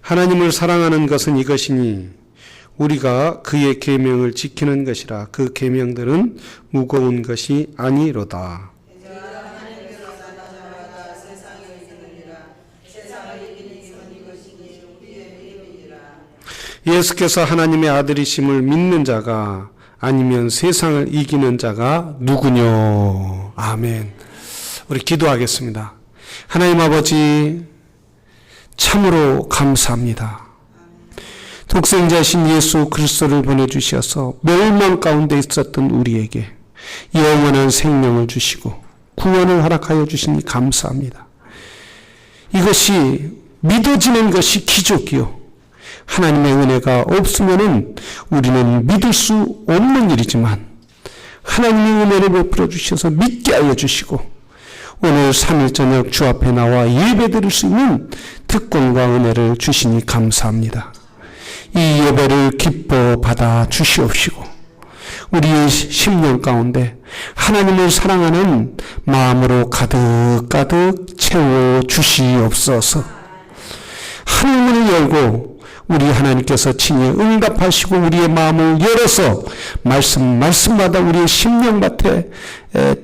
하나님을 사랑하는 것은 이것이니 우리가 그의 계명을 지키는 것이라. 그 계명들은 무거운 것이 아니로다. 예수께서 하나님의 아들이심을 믿는 자가 아니면 세상을 이기는 자가 누구뇨? 아멘. 우리 기도하겠습니다. 하나님 아버지, 참으로 감사합니다. 독생자신 예수 그리스도를 보내주셔서 멸망 가운데 있었던 우리에게 영원한 생명을 주시고 구원을 허락하여 주시니 감사합니다. 이것이 믿어지는 것이 기적이요, 하나님의 은혜가 없으면은 우리는 믿을 수 없는 일이지만 하나님의 은혜를 베풀어 주셔서 믿게 하여 주시고 오늘 3일 저녁 주 앞에 나와 예배드릴 수 있는 특권과 은혜를 주시니 감사합니다. 이 예배를 기뻐 받아 주시옵시고 우리의 심령 가운데 하나님을 사랑하는 마음으로 가득가득 채워 주시옵소서. 하늘문을 열고 우리 하나님께서 친히 응답하시고 우리의 마음을 열어서 말씀마다 우리의 심령밭에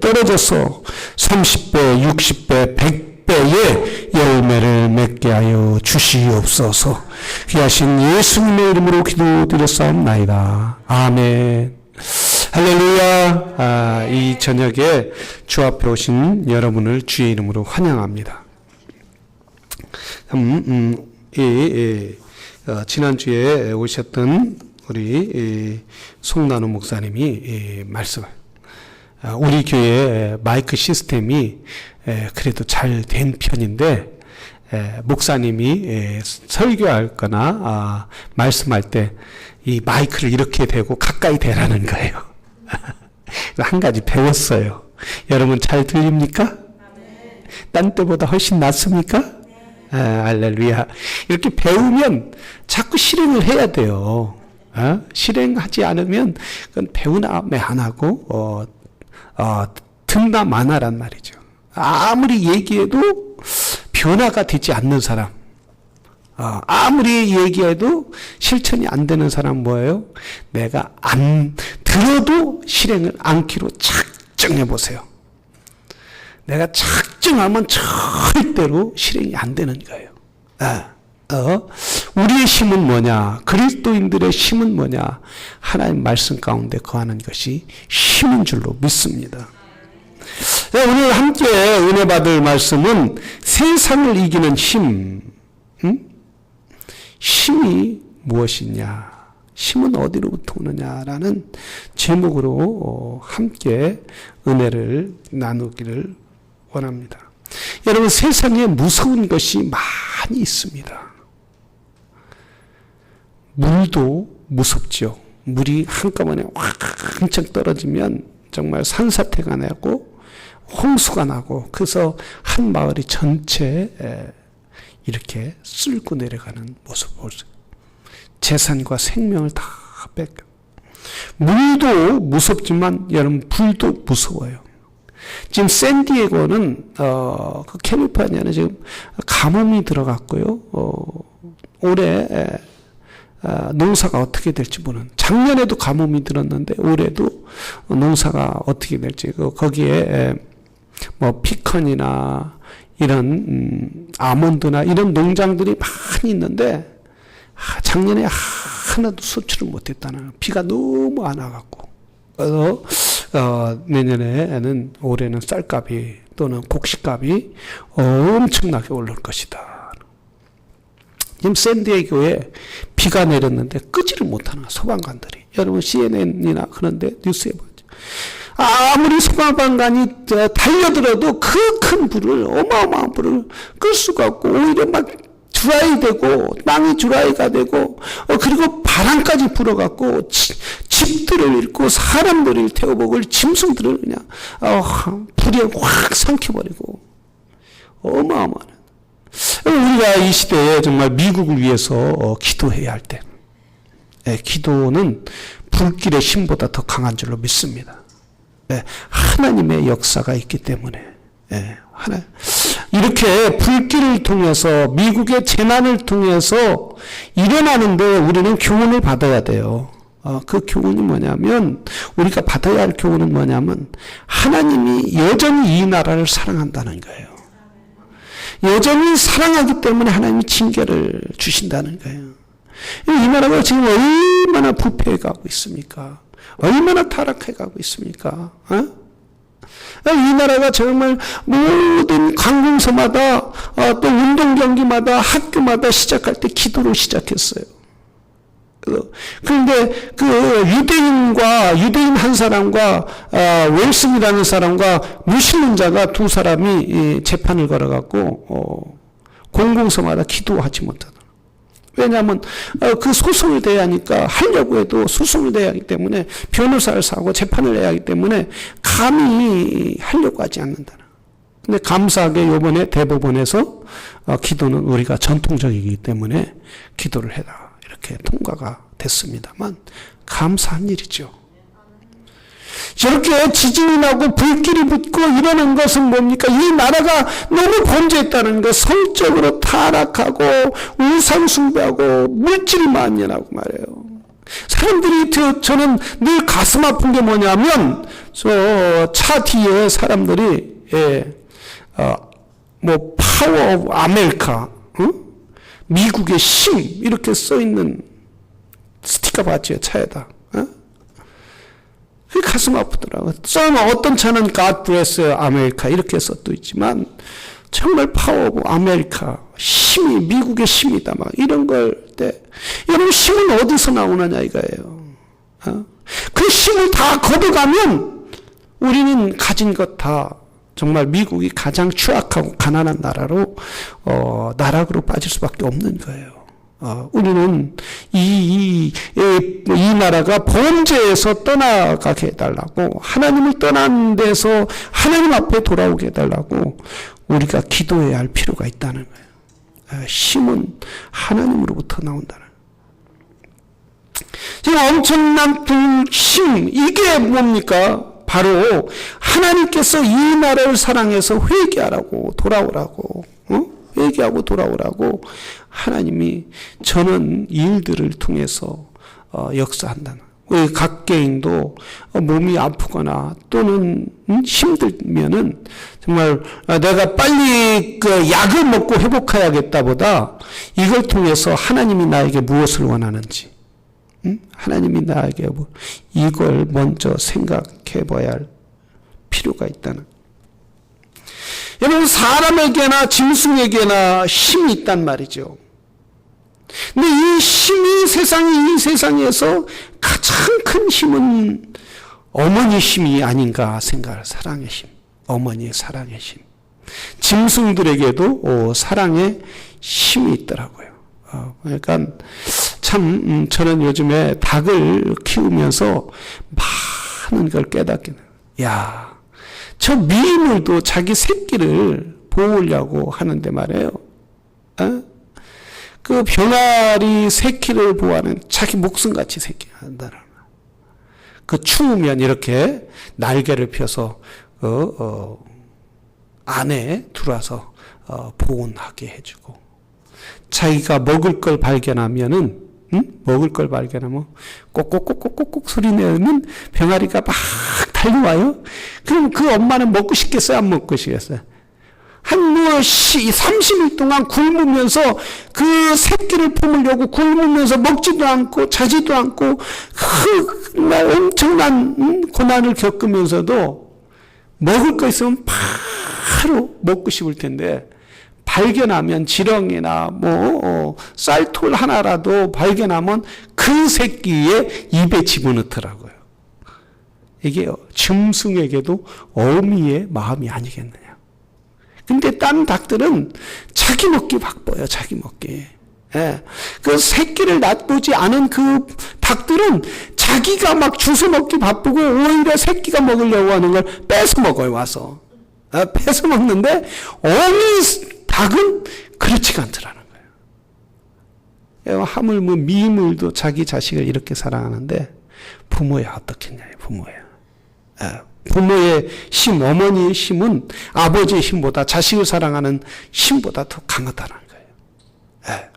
떨어져서 30배, 60배, 100배의 열매를 맺게 하여 주시옵소서. 귀하신 예수님의 이름으로 기도드렸사옵나이다. 아멘. 할렐루야. 이 저녁에 주 앞에 오신 여러분을 주의 이름으로 환영합니다. 지난주에 오셨던 우리 송나노 목사님이 말씀, 우리 교회 마이크 시스템이 그래도 잘 된 편인데 목사님이 설교할 거나 말씀할 때 이 마이크를 이렇게 대고 가까이 대라는 거예요. 한 가지 배웠어요. 여러분 잘 들립니까? 딴 때보다 훨씬 낫습니까? 할렐루야. 이렇게 배우면 자꾸 실행을 해야 돼요. 실행하지 않으면 그건 배우나 안 하고 듣나 마나란 말이죠. 아무리 얘기해도 변화가 되지 않는 사람, 아무리 얘기해도 실천이 안 되는 사람 뭐예요? 내가 안 들어도 실행을 않기로 작정해 보세요. 내가 작정하면 절대로 실행이 안 되는 거예요. 우리의 힘은 뭐냐? 그리스도인들의 힘은 뭐냐? 하나님 말씀 가운데 거하는 것이 힘인 줄로 믿습니다. 오늘 함께 은혜 받을 말씀은 세상을 이기는 힘. 힘이 무엇이냐? 힘은 어디로부터 오느냐라는 제목으로 함께 은혜를 나누기를 원합니다. 여러분, 세상에 무서운 것이 많이 있습니다. 물도 무섭죠. 물이 한꺼번에 왕창 떨어지면 정말 산사태가 나고 홍수가 나고, 그래서 한 마을이 전체 이렇게 쓸고 내려가는 모습을 볼 수 있어요. 재산과 생명을 다 뺏겨. 물도 무섭지만 여러분, 불도 무서워요. 지금 샌디에고는 그 캘리포니아는 지금 가뭄이 들어갔고요. 올해 농사가 어떻게 될지 모르는. 작년에도 가뭄이 들었는데 올해도 농사가 어떻게 될지, 거기에 뭐 피컨이나 이런 아몬드나 이런 농장들이 많이 있는데 작년에 하나도 수출을 못했다는, 비가 너무 안 와갖고. 그래서 내년에는, 올해는 쌀값이 또는 곡식값이 엄청나게 오를 것이다. 지금 샌디에고에 비가 내렸는데 끄지를 못하는 소방관들이. 여러분 CNN이나 그런데 뉴스에 보죠. 아무리 소방관이 달려들어도 그 큰 불을, 어마어마한 불을 끌 수가 없고, 오히려 막 드라이 되고, 땅이 드라이가 되고, 그리고 바람까지 불어갖고, 집들을 잃고, 사람들을 태워보고, 짐승들을 그냥, 불에 확 삼켜버리고, 어마어마한. 우리가 이 시대에 정말 미국을 위해서 기도해야 할 때, 기도는 불길의 힘보다 더 강한 줄로 믿습니다. 하나님의 역사가 있기 때문에, 이렇게 불길을 통해서 미국의 재난을 통해서 일어나는데 우리는 교훈을 받아야 돼요. 그 교훈이 뭐냐면 우리가 받아야 할 교훈은 뭐냐면 하나님이 여전히 이 나라를 사랑한다는 거예요. 여전히 사랑하기 때문에 하나님이 징계를 주신다는 거예요. 이 나라가 지금 얼마나 부패해가고 있습니까? 얼마나 타락해가고 있습니까? 이 나라가 정말 모든 관공서마다 또 운동 경기마다 학교마다 시작할 때 기도로 시작했어요. 그런데 그 유대인 한 사람과 웰슨이라는 사람과 무신론자가 두 사람이 재판을 걸어갖고 공공서마다 기도하지 못하더라. 왜냐하면 그 소송을 대야 하니까 하려고 해도 소송을 대야 하기 때문에 변호사를 사고 재판을 해야 하기 때문에 감히 하려고 하지 않는다. 근데 감사하게 이번에 대법원에서 기도는 우리가 전통적이기 때문에 기도를 해라 이렇게 통과가 됐습니다만 감사한 일이죠. 저렇게 지진이 나고 불길이 붙고 이러는 것은 뭡니까? 이 나라가 너무 범죄했다는 것, 성적으로 타락하고 우상 숭배하고 물질 만연하고 말이에요. 사람들이 저는 늘 가슴 아픈 게 뭐냐면 저 차 뒤에 사람들이 뭐 파워 오브 아메리카, 미국의 힘 이렇게 써 있는 스티커 봤죠 차에다. 그 가슴 아프더라고요. 어떤 차는 God bless America 이렇게 써도 있지만 정말 파워 오브 아메리카 힘이 미국의 힘이다 막 이런 걸 때 여러분 힘은 어디서 나오느냐 이거예요. 그 힘을 다 걷어가면 우리는 가진 것 다 정말 미국이 가장 추악하고 가난한 나라로 나락으로 빠질 수밖에 없는 거예요. 우리는 이 나라가 범죄에서 떠나가게 해달라고 하나님을 떠난 데서 하나님 앞에 돌아오게 해달라고 우리가 기도해야 할 필요가 있다는 거예요. 힘은 하나님으로부터 나온다는 거예요. 지금 엄청난 힘 이게 뭡니까? 바로 하나님께서 이 나라를 사랑해서 회개하라고 돌아오라고 회개하고 돌아오라고 하나님이 저는 일들을 통해서 역사한다는 우리 각 개인도 몸이 아프거나 또는 힘들면은 정말 내가 빨리 그 약을 먹고 회복해야겠다보다 이걸 통해서 하나님이 나에게 무엇을 원하는지 하나님이 나에게 이걸 먼저 생각해 봐야 할 필요가 있다는. 여러분 사람에게나 짐승에게나 힘이 있단 말이죠. 근데 이 힘이 이 세상에서 가장 큰 힘은 어머니 힘이 아닌가 생각을 사랑의 힘. 어머니의 사랑의 힘. 짐승들에게도 사랑의 힘이 있더라고요. 그러니까 참 저는 요즘에 닭을 키우면서 많은 걸 깨닫게 돼요. 야, 저 미인물도 자기 새끼를 보호하려고 하는데 말이에요. 그 병아리 새끼를 보호하는 자기 목숨같이 새끼한다는 거예요. 그 추우면 이렇게 날개를 펴서 안에 들어와서 보온하게 해주고 자기가 먹을 걸 발견하면은 먹을 걸 발견하면 꼭꼭꼭꼭꼭 소리 내면 병아리가 막 달려와요. 그럼 그 엄마는 먹고 싶겠어요? 안 먹고 싶겠어요? 한 30일 동안 굶으면서 그 새끼를 품으려고 굶으면서 먹지도 않고 자지도 않고 엄청난 고난을 겪으면서도 먹을 거 있으면 바로 먹고 싶을 텐데 발견하면 지렁이나 쌀톨 하나라도 발견하면 그 새끼의 입에 집어넣더라고요. 이게 짐승에게도 어미의 마음이 아니겠느냐. 근데 다른 닭들은 자기 먹기 바빠요. 자기 먹기. 예. 그 새끼를 놔두지 않은 그 닭들은 자기가 막 주워 먹기 바쁘고 오히려 새끼가 먹으려고 하는 걸 뺏어 먹어요. 와서. 뺏어 먹는데 어미 닭은 그렇지가 않더라는 거예요. 하물며 미물도 자기 자식을 이렇게 사랑하는데 부모야 어떻겠냐. 부모야. 부모의 힘, 어머니의 힘은 아버지의 힘보다, 자식을 사랑하는 힘보다 더 강하다는 거예요. 네.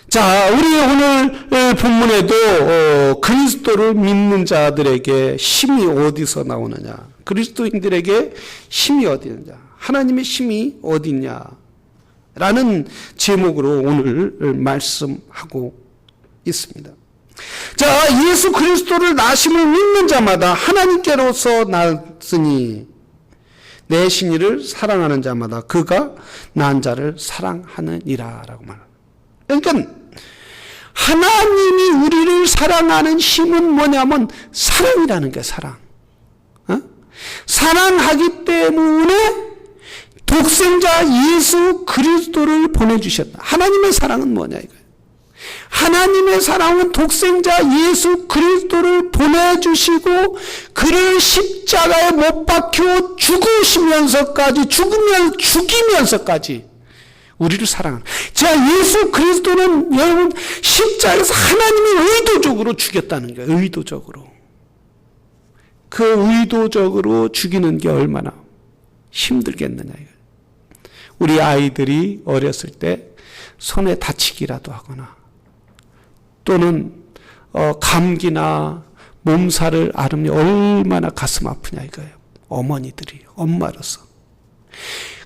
자, 우리 오늘 본문에도 그리스도를 믿는 자들에게 힘이 어디서 나오느냐, 그리스도인들에게 힘이 어디 있느냐, 하나님의 힘이 어디 있냐라는 제목으로 오늘 말씀하고 있습니다. 자, 예수 그리스도를 나심을 믿는 자마다 하나님께로서 났으니 내 신이를 사랑하는 자마다 그가 난 자를 사랑하느니라 라고 말합니다. 그러니까 하나님이 우리를 사랑하는 힘은 뭐냐면 사랑이라는 게 사랑. 사랑하기 때문에 독생자 예수 그리스도를 보내주셨다. 하나님의 사랑은 뭐냐 이거예요. 하나님의 사랑은 독생자 예수 그리스도를 보내주시고 그를 십자가에 못 박혀 죽이면서까지 우리를 사랑하는. 자, 예수 그리스도는 여러분 십자가에서 하나님이 의도적으로 죽였다는 거예요. 의도적으로. 그 의도적으로 죽이는 게 얼마나 힘들겠느냐 이거예요. 우리 아이들이 어렸을 때 손에 다치기라도 하거나 또는 감기나 몸살을 앓으면 얼마나 가슴 아프냐 이거예요. 어머니들이, 엄마로서.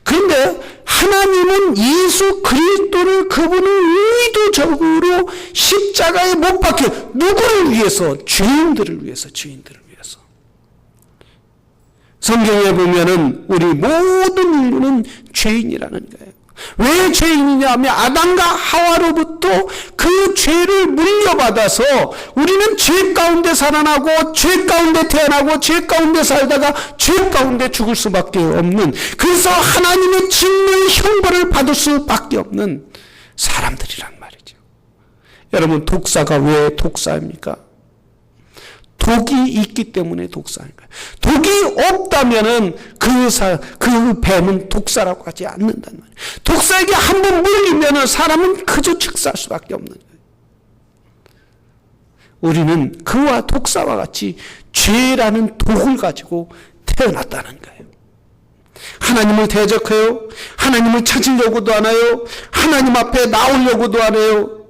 그런데 하나님은 예수 그리스도를, 그분을 의도적으로 십자가에 못 박혀, 누구를 위해서? 죄인들을 위해서. 성경에 보면은 우리 모든 인류는 죄인이라는 거예요. 왜 죄인이냐 하면 아담과 하와로부터 그 죄를 물려받아서 우리는 죄 가운데 살아나고 죄 가운데 태어나고 죄 가운데 살다가 죄 가운데 죽을 수밖에 없는, 그래서 하나님의 진노의 형벌을 받을 수밖에 없는 사람들이란 말이죠. 여러분, 독사가 왜 독사입니까? 독이 있기 때문에 독사입니다. 독이 없다면은 그 뱀은 독사라고 하지 않는단 말이에요. 독사에게 한번 물리면은 사람은 그저 즉사할 수밖에 없는 거예요. 우리는 그와 독사와 같이 죄라는 독을 가지고 태어났다는 거예요. 하나님을 대적해요. 하나님을 찾으려고도 안 해요. 하나님 앞에 나오려고도 안 해요.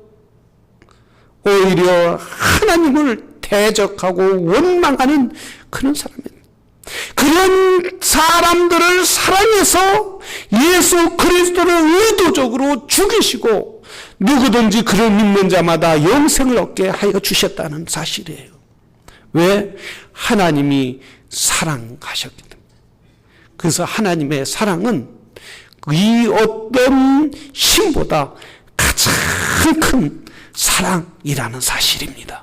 오히려 하나님을 대적하고 원망하는 그런 사람입니다. 그런 사람들을 사랑해서 예수 그리스도를 의도적으로 죽이시고 누구든지 그를 믿는 자마다 영생을 얻게 하여 주셨다는 사실이에요. 왜? 하나님이 사랑하셨기 때문에. 그래서 하나님의 사랑은 이 어떤 힘보다 가장 큰 사랑이라는 사실입니다.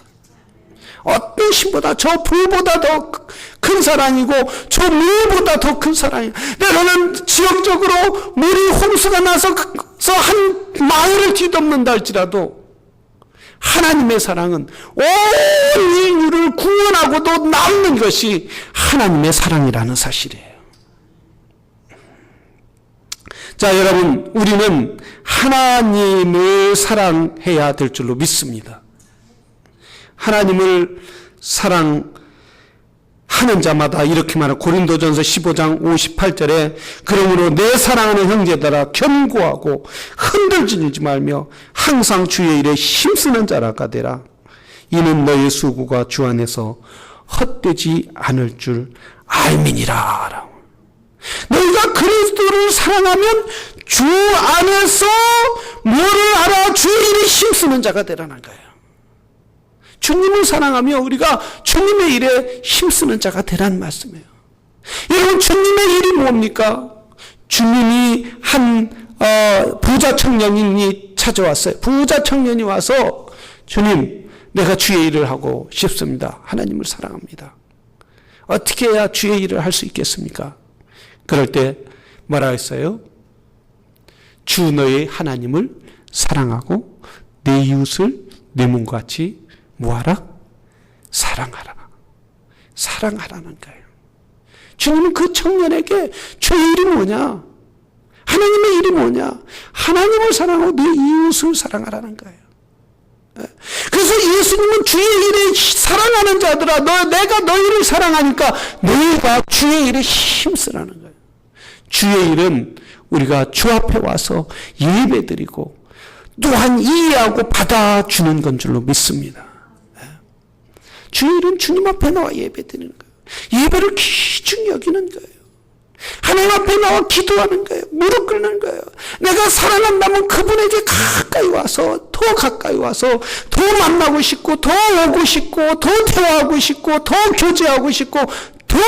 어떤 힘보다, 저 불보다 더 큰 사랑이고 저 물보다 더 큰 사랑이에요. 때로는 지역적으로 물이 홍수가 나서 한 마을을 뒤덮는다 할지라도 하나님의 사랑은 온 인류를 구원하고도 남는 것이 하나님의 사랑이라는 사실이에요. 자, 여러분, 우리는 하나님을 사랑해야 될 줄로 믿습니다. 하나님을 사랑하는 자마다 이렇게 말하고, 고린도전서 15장 58절에 그러므로 내 사랑하는 형제들아 견고하고 흔들리지 말며 항상 주의 일에 힘쓰는 자라가 되라. 이는 너의 수고가 주 안에서 헛되지 않을 줄 알미니라. 너희가 그리스도를 사랑하면 주 안에서 뭐를 알아? 주의 일에 힘쓰는 자가 되라는 거예요. 주님을 사랑하며 우리가 주님의 일에 힘쓰는 자가 되라는 말씀이에요. 여러분, 주님의 일이 뭡니까? 주님이 한 부자 청년이 찾아왔어요. 부자 청년이 와서, 주님, 내가 주의 일을 하고 싶습니다. 하나님을 사랑합니다. 어떻게 해야 주의 일을 할 수 있겠습니까? 그럴 때 뭐라 했어요? 주 너의 하나님을 사랑하고 내 이웃을 내 몸같이 뭐하라? 사랑하라. 사랑하라는 거예요. 주님은 그 청년에게 주의 일이 뭐냐? 하나님의 일이 뭐냐? 하나님을 사랑하고 내 이웃을 사랑하라는 거예요. 그래서 예수님은 주의 일에 사랑하는 자들아, 내가 너희를 사랑하니까 너희가 주의 일에 힘쓰라는 거예요. 주의 일은 우리가 주 앞에 와서 예배드리고 또한 이해하고 받아주는 건 줄로 믿습니다. 주의 일은 주님 앞에 나와 예배드리는 거예요. 예배를 귀중히 여기는 거예요. 하나님 앞에 나와 기도하는 거예요. 무릎 꿇는 거예요. 내가 사랑한다면 그분에게 가까이 와서, 더 가까이 와서 더 만나고 싶고, 더 오고 싶고, 더 대화하고 싶고, 더 교제하고 싶고, 더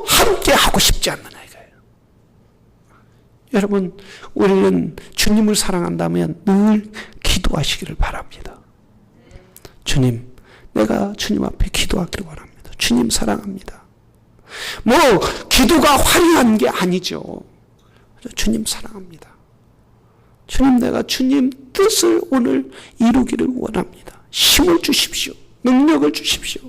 함께 하고 싶지 않느냐 이거예요. 여러분, 우리는 주님을 사랑한다면 늘 기도하시기를 바랍니다. 주님, 내가 주님 앞에 기도하기를 바랍니다. 주님 사랑합니다. 뭐 기도가 화려한 게 아니죠. 주님 사랑합니다. 주님, 내가 주님 뜻을 오늘 이루기를 원합니다. 힘을 주십시오. 능력을 주십시오.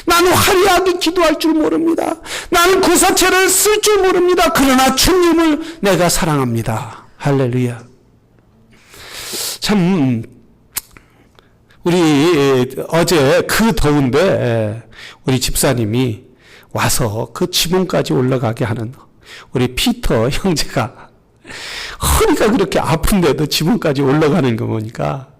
나는 화려하게 기도할 줄 모릅니다. 나는 구사체를 쓸 줄 모릅니다. 그러나 주님을 내가 사랑합니다. 할렐루야. 참 우리 어제 그 더운데 우리 집사님이 와서 그 지붕까지 올라가게 하는 우리 피터 형제가 허리가 그렇게 아픈데도 지붕까지 올라가는 거 보니까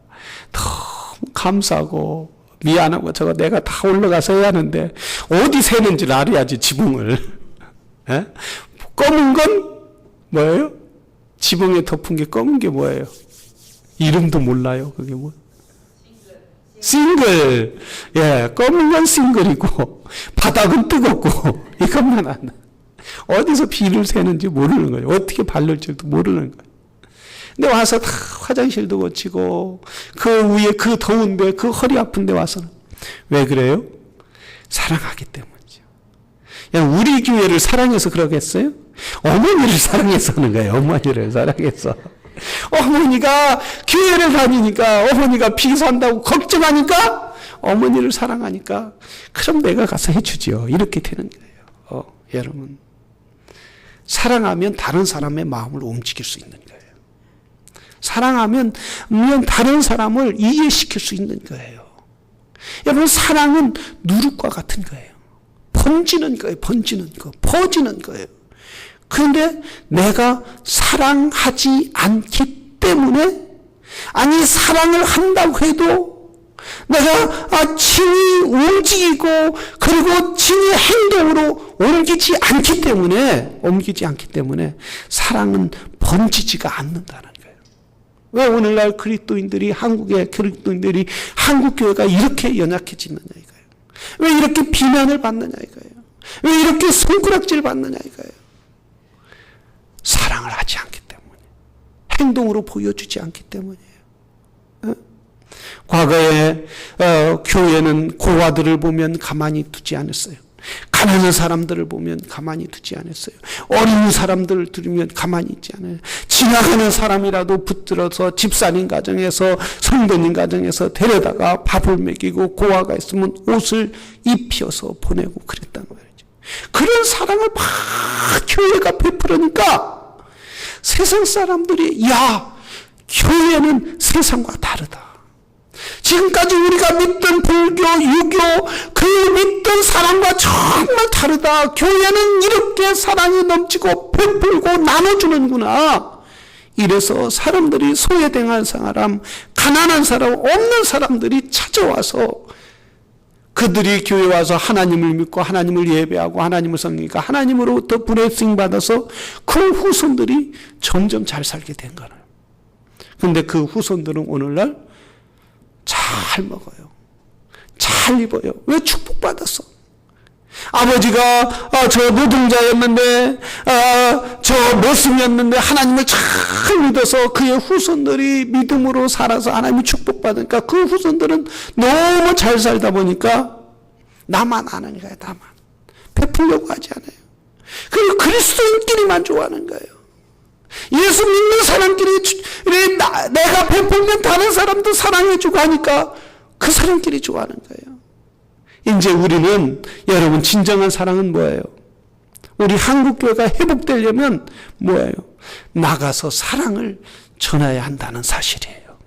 너무 감사하고 미안하고, 저거 내가 다 올라가서 해야 하는데 어디 새는지를 알아야지 지붕을. 에? 검은 건 뭐예요? 지붕에 덮은 게 검은 게 뭐예요? 이름도 몰라요. 그게 뭐? 싱글. 예, 검은 건 싱글이고 바닥은 뜨겁고 이것만 안. 어디서 비를 새는지 모르는 거예요. 어떻게 바를지도 모르는 거예요. 근데 와서 다 화장실도 고치고 그 위에 그 더운데 그 허리 아픈데 와서는 왜 그래요? 사랑하기 때문이죠. 우리 교회를 사랑해서 그러겠어요? 어머니를 사랑해서 하는 거예요. 어머니를 사랑해서. 어머니가 교회를 다니니까, 어머니가 비산다고 걱정하니까, 어머니를 사랑하니까 그럼 내가 가서 해주지요. 이렇게 되는 거예요. 여러분, 사랑하면 다른 사람의 마음을 움직일 수 있는 거예요. 사랑하면 다른 사람을 이해시킬 수 있는 거예요. 여러분, 사랑은 누룩과 같은 거예요. 번지는 거예요. 번지는 거, 퍼지는 거예요. 그런데 내가 사랑하지 않기 때문에, 아니 사랑을 한다고 해도 내가 진이 움직이고 그리고 진의 행동으로 옮기지 않기 때문에 사랑은 번지지가 않는다는 거예요. 왜 오늘날 그리스도인들이, 한국의 그리스도인들이, 한국교회가 이렇게 연약해지느냐 이거예요. 왜 이렇게 비난을 받느냐 이거예요. 왜 이렇게 손가락질 받느냐 이거예요. 사랑을 하지 않기 때문에, 행동으로 보여주지 않기 때문이에요. 과거에 교회는 고아들을 보면 가만히 두지 않았어요. 가난한 사람들을 보면 가만히 두지 않았어요. 어린 사람들을 들으면 가만히 있지 않아요. 지나가는 사람이라도 붙들어서 집사님 가정에서, 성도님 가정에서 데려다가 밥을 먹이고, 고아가 있으면 옷을 입혀서 보내고 그랬단 말이죠. 그런 사랑을 막 교회가 베풀으니까 세상 사람들이, 야, 교회는 세상과 다르다. 지금까지 우리가 믿던 불교, 유교, 그 믿던 사랑과 정말 다르다. 교회는 이렇게 사랑이 넘치고 베풀고 나눠주는구나. 이래서 사람들이, 소외당한 사람, 가난한 사람, 없는 사람들이 찾아와서 그들이 교회 와서 하나님을 믿고 하나님을 예배하고 하나님을 섬기니까 하나님으로부터 블레싱 받아서 그 후손들이 점점 잘 살게 된 거예요. 그런데 그 후손들은 오늘날 잘 먹어요. 잘 입어요. 왜? 축복받았어. 아버지가 저 노동자였는데, 저 모습이었는데 하나님을 잘 믿어서 그의 후손들이 믿음으로 살아서 하나님이 축복받으니까 그 후손들은 너무 잘 살다 보니까 나만 아는 거예요. 나만. 베풀려고 하지 않아요. 그리고 그리스도인끼리만 좋아하는 거예요. 예수 믿는 사람끼리, 내가 베풀면 다른 사람도 사랑해주고 하니까 그 사람끼리 좋아하는 거예요. 이제 우리는, 여러분, 진정한 사랑은 뭐예요? 우리 한국교회가 회복되려면 뭐예요? 나가서 사랑을 전해야 한다는 사실이에요.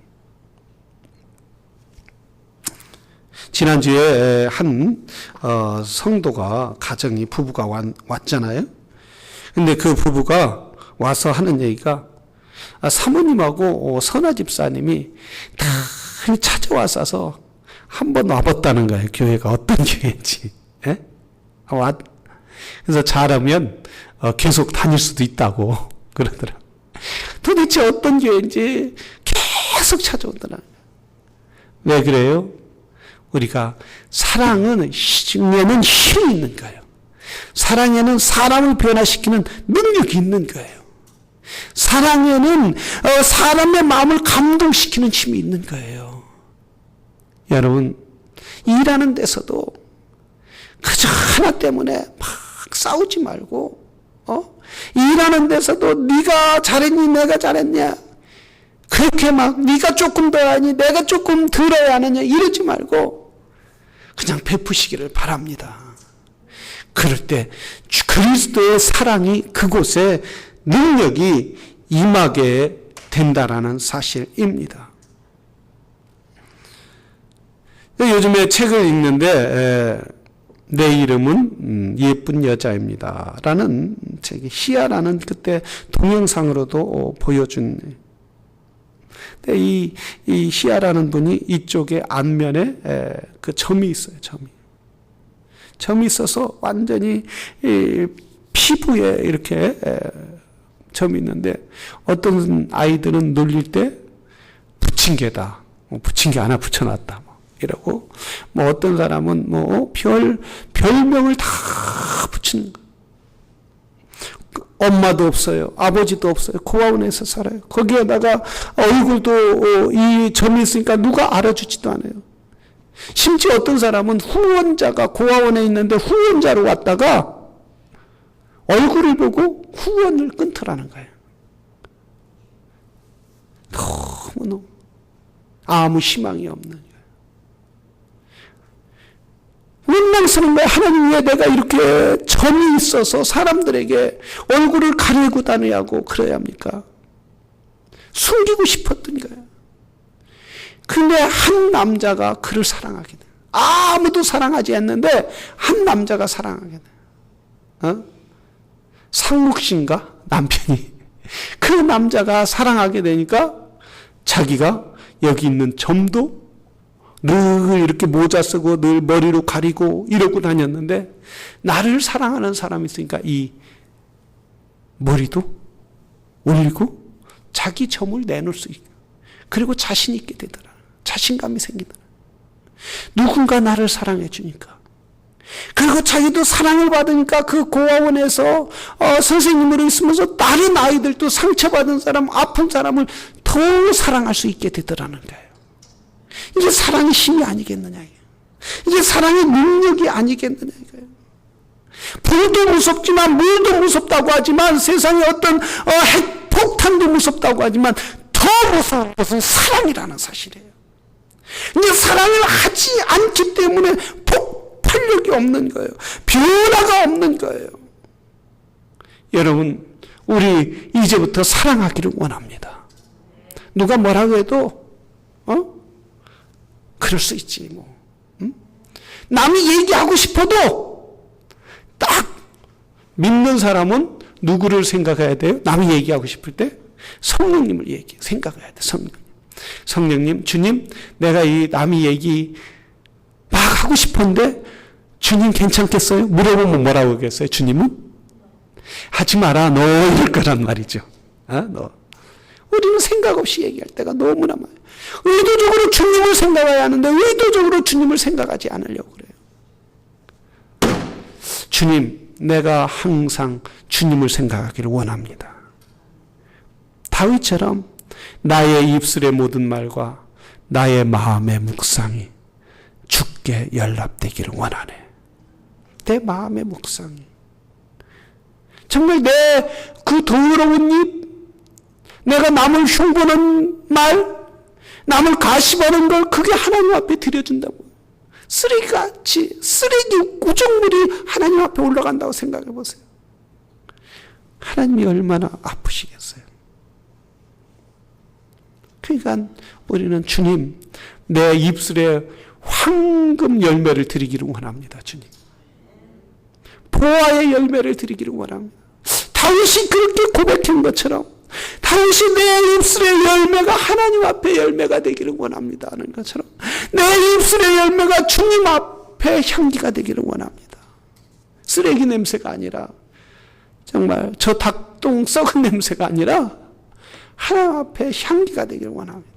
지난주에 한 성도가 가정이 부부가 왔잖아요. 근데 그 부부가 와서 하는 얘기가 사모님하고 선아 집사님이 다 찾아와서 한번 와봤다는 거예요. 교회가 어떤 교회인지. 예? 그래서 잘하면 계속 다닐 수도 있다고 그러더라고요. 도대체 어떤 교회인지 계속 찾아오더라고요. 왜 그래요? 우리가 사랑은 중에는 힘이 있는 거예요. 사랑에는 사람을 변화시키는 능력이 있는 거예요. 사랑에는 사람의 마음을 감동시키는 힘이 있는 거예요. 여러분, 일하는 데서도 그저 하나 때문에 막 싸우지 말고, 일하는 데서도 네가 잘했니 내가 잘했냐, 그렇게 막 네가 조금 더 하니 내가 조금 덜 해야 하느냐 이러지 말고 그냥 베푸시기를 바랍니다. 그럴 때 그리스도의 사랑이 그곳에 능력이 임하게 된다라는 사실입니다. 요즘에 책을 읽는데 내 이름은 예쁜 여자입니다 라는 책이 시아라는 그때 동영상으로도 보여준, 근데 이 시아라는 분이 이쪽에 안면에 그 점이 있어요. 점이 있어서 완전히 피부에 이렇게 점이 있는데 어떤 아이들은 놀릴 때 붙인 게다, 붙인 게 하나 붙여놨다 이러고, 뭐 어떤 사람은 뭐 별명을 다 붙이는 거. 엄마도 없어요, 아버지도 없어요, 고아원에서 살아요. 거기에다가 얼굴도 이 점이 있으니까 누가 알아주지도 않아요. 심지어 어떤 사람은 후원자가 고아원에 있는데 후원자로 왔다가 얼굴을 보고 후원을 끊더라는 거예요. 너무 아무 희망이 없는 거예요. 원망스러운 거예요. 하나님 왜 내가 이렇게 점이 있어서 사람들에게 얼굴을 가리고 다니냐고 그래야 합니까? 숨기고 싶었던 거예요. 근데 한 남자가 그를 사랑하게 돼요. 아무도 사랑하지 않는데 한 남자가 사랑하게 돼요. 상묵씨인가? 남편이. 그 남자가 사랑하게 되니까 자기가 여기 있는 점도 늘 이렇게 모자 쓰고 늘 머리로 가리고 이러고 다녔는데 나를 사랑하는 사람이 있으니까 이 머리도 올리고 자기 점을 내놓을 수 있고, 그리고 자신 있게 되더라. 자신감이 생기더라. 누군가 나를 사랑해 주니까. 그리고 자기도 사랑을 받으니까 그 고아원에서 선생님으로 있으면서 다른 아이들도 상처받은 사람, 아픈 사람을 더 사랑할 수 있게 되더라는 거예요. 이게 사랑의 힘이 아니겠느냐. 이게 사랑의 능력이 아니겠느냐 이거예요. 불도 무섭지만 물도 무섭다고 하지만, 세상에 어떤 핵폭탄도 무섭다고 하지만 더 무서운 것은 사랑이라는 사실이에요. 근데 사랑을 하지 않기 때문에 폭발력이 없는 거예요. 변화가 없는 거예요. 여러분, 우리 이제부터 사랑하기를 원합니다. 누가 뭐라고 해도 그럴 수 있지 뭐. 남이 얘기하고 싶어도 딱 믿는 사람은 누구를 생각해야 돼요? 남이 얘기하고 싶을 때 성령님을 생각해야 돼. 성령님, 주님, 내가 이 남이 얘기 막 하고 싶은데 주님 괜찮겠어요? 물어보면 뭐라고 하겠어요? 주님은? 하지 마라, 너 이럴 거란 말이죠. 너. 우리는 생각 없이 얘기할 때가 너무나 많아요. 의도적으로 주님을 생각해야 하는데 의도적으로 주님을 생각하지 않으려고 그래요. 주님, 내가 항상 주님을 생각하기를 원합니다. 다윗처럼 나의 입술의 모든 말과 나의 마음의 묵상이 주께 연락되기를 원하네. 내 마음의 묵상이 정말 내 그 더러운 입, 내가 남을 흉보는 말, 남을 가시하는 걸 그게 하나님 앞에 드려준다고. 쓰레기같이 쓰레기 우정물이 하나님 앞에 올라간다고 생각해 보세요. 하나님이 얼마나 아프시겠어요. 그러니까 우리는 주님, 내 입술에 황금 열매를 드리기를 원합니다. 주님. 보화의 열매를 드리기를 원합니다. 다윗이 그렇게 고백한 것처럼 다윗이 내 입술의 열매가 하나님 앞에 열매가 되기를 원합니다 하는 것처럼 내 입술의 열매가 주님 앞에 향기가 되기를 원합니다. 쓰레기 냄새가 아니라 정말 저 닭똥 썩은 냄새가 아니라 하나님 앞에 향기가 되기를 원합니다.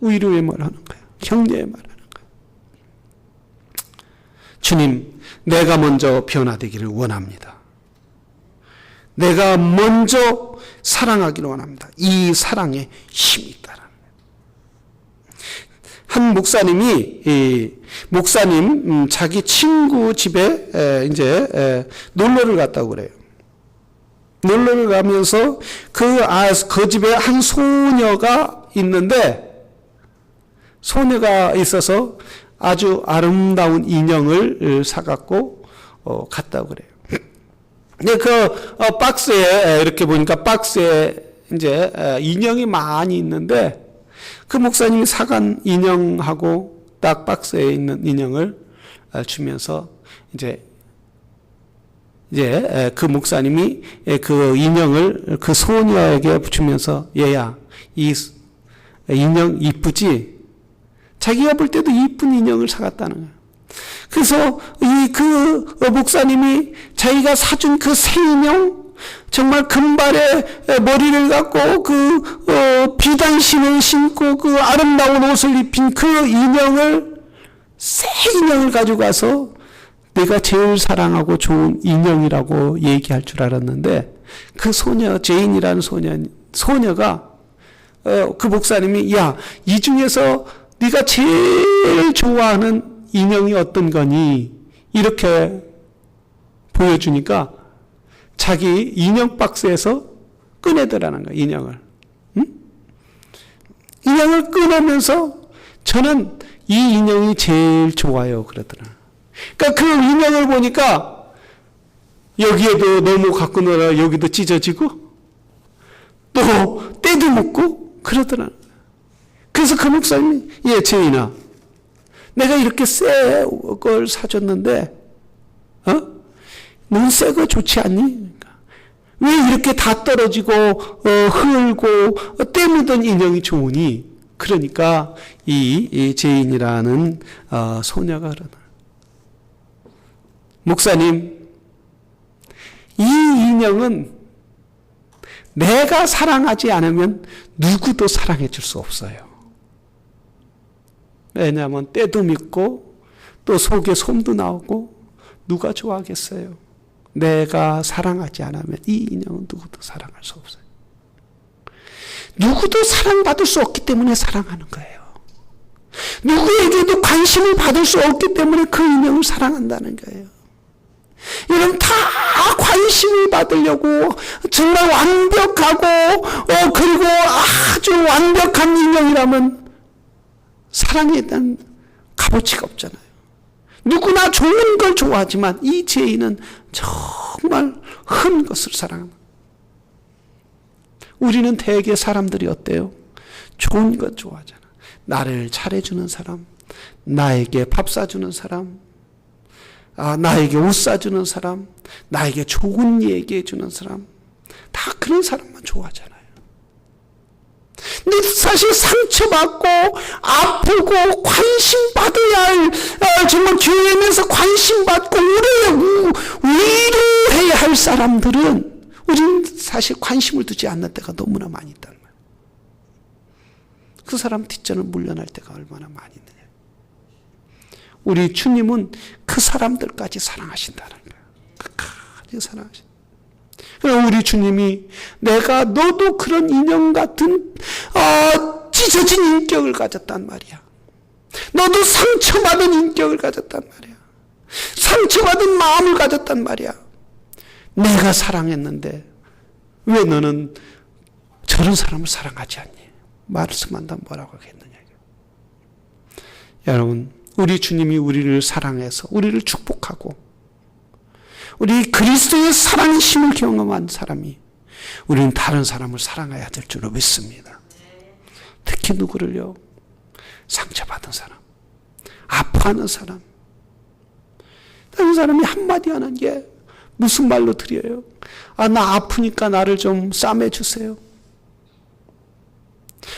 위로의 말 하는 거예요. 격려의 말 하는 거예요. 주님, 내가 먼저 변화되기를 원합니다. 내가 먼저 사랑하기를 원합니다. 이 사랑에 힘이 있다는 거예요. 한 목사님 자기 친구 집에 이제 놀러를 갔다고 그래요. 놀러를 가면서 그 집에 한 소녀가 있는데 소녀가 있어서 아주 아름다운 인형을 사갖고 갔다고 그래요. 근데 박스에 이렇게 보니까 박스에 이제 인형이 많이 있는데 그 목사님이 사간 인형하고 딱 박스에 있는 인형을 주면서 이제 그 목사님이 그 인형을 그 소녀에게 주면서 얘야 이 인형 이쁘지? 자기가 볼 때도 이쁜 인형을 사갔다는 거예요. 그래서 그 목사님이 자기가 사준 그 새 인형 정말 금발에 머리를 갖고 비단신을 신고 그 아름다운 옷을 입힌 그 인형을 새 인형을 가지고 가서 내가 제일 사랑하고 좋은 인형이라고 얘기할 줄 알았는데 그 소녀 제인이라는 소녀가 그 목사님이 야 이 중에서 네가 제일 좋아하는 인형이 어떤 거니? 이렇게 보여주니까 자기 인형 박스에서 꺼내더라는 거야, 인형을. 응? 인형을 꺼내면서 저는 이 인형이 제일 좋아요. 그러더라. 그러니까 그 인형을 보니까 여기에도 너무 갖고 놀아 여기도 찢어지고 또 때도 묻고 그러더라. 그래서 그 목사님이 제인아 내가 이렇게 새 걸 사줬는데 넌 새 거 좋지 않니? 왜 이렇게 다 떨어지고 흘고 때 묻은 인형이 좋으니? 그러니까 이 제인이라는 소녀가 그러나 목사님 이 인형은 내가 사랑하지 않으면 누구도 사랑해 줄 수 없어요. 왜냐하면 때도 밉고 또 속에 솜도 나오고 누가 좋아하겠어요. 내가 사랑하지 않으면 이 인형은 누구도 사랑할 수 없어요. 누구도 사랑받을 수 없기 때문에 사랑하는 거예요. 누구에게도 관심을 받을 수 없기 때문에 그 인형을 사랑한다는 거예요. 여러분 다 관심을 받으려고 정말 완벽하고 그리고 아주 완벽한 인형이라면 사랑에 대한 값어치가 없잖아요. 누구나 좋은 걸 좋아하지만 이 제인은 정말 큰 것을 사랑합니다. 우리는 대개 사람들이 어때요? 좋은 것 좋아하잖아. 나를 잘해주는 사람, 나에게 밥 사주는 사람, 나에게 옷 사주는 사람, 나에게 좋은 얘기해주는 사람, 다 그런 사람만 좋아하잖아요. 근데 사실 상처받고 아프고 관심받아야 할 정말 교회에서 관심받고 위로해야 할 사람들은 우리는 사실 관심을 두지 않는 때가 너무나 많이 있단 말이에요. 그 사람 뒷전을 물러날 때가 얼마나 많이 있느냐. 우리 주님은 그 사람들까지 사랑하신다는 거예요. 끝까지 사랑하신다. 그럼 우리 주님이 내가 너도 그런 인형 같은 찢어진 인격을 가졌단 말이야. 너도 상처받은 인격을 가졌단 말이야. 상처받은 마음을 가졌단 말이야. 내가 사랑했는데 왜 너는 저런 사람을 사랑하지 않니? 말씀한다면 뭐라고 하겠느냐. 여러분 우리 주님이 우리를 사랑해서 우리를 축복하고 우리 그리스도의 사랑의 힘을 경험한 사람이 우리는 다른 사람을 사랑해야 될 줄로 믿습니다. 특히 누구를요? 상처받은 사람, 아파하는 사람, 다른 사람이 한마디 하는 게 무슨 말로 드려요? 나 아프니까 나를 좀 싸매주세요.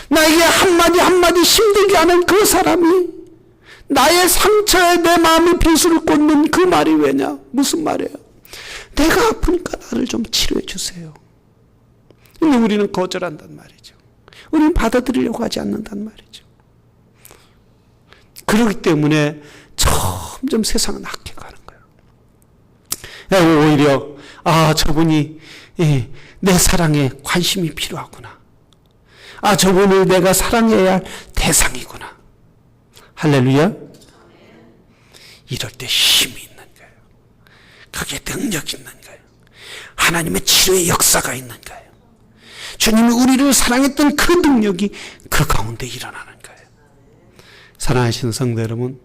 나에게 한마디 힘들게 하는 그 사람이 나의 상처에 내 마음이 비수를 꽂는 그 말이 왜냐? 무슨 말이에요? 내가 아프니까 나를 좀 치료해 주세요. 근데 우리는 거절한단 말이죠. 우리는 받아들이려고 하지 않는단 말이죠. 그렇기 때문에 점점 세상은 악해가는 거예요. 오히려 저분이 내 사랑에 관심이 필요하구나. 저분을 내가 사랑해야 할 대상이구나. 할렐루야. 이럴 때 힘이 있는 거예요. 그게 능력이 있는 거예요. 하나님의 치료의 역사가 있는 거예요. 주님이 우리를 사랑했던 그 능력이 그 가운데 일어나는 거예요. 사랑하시는 성도 여러분,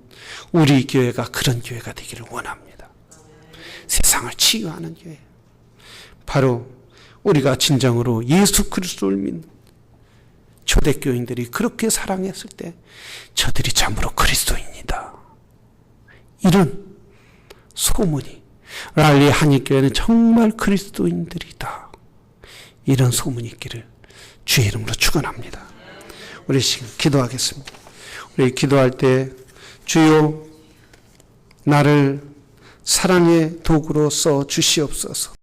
우리 교회가 그런 교회가 되기를 원합니다. 세상을 치유하는 교회. 바로 우리가 진정으로 예수 그리스도를 믿는 초대교인들이 그렇게 사랑했을 때 저들이 참으로 그리스도인이다. 이런 소문이 랄리 한인교회는 정말 그리스도인들이다. 이런 소문이 있기를 주의 이름으로 축원합니다. 우리 지금 기도하겠습니다. 우리 기도할 때 주여 나를 사랑의 도구로 써 주시옵소서.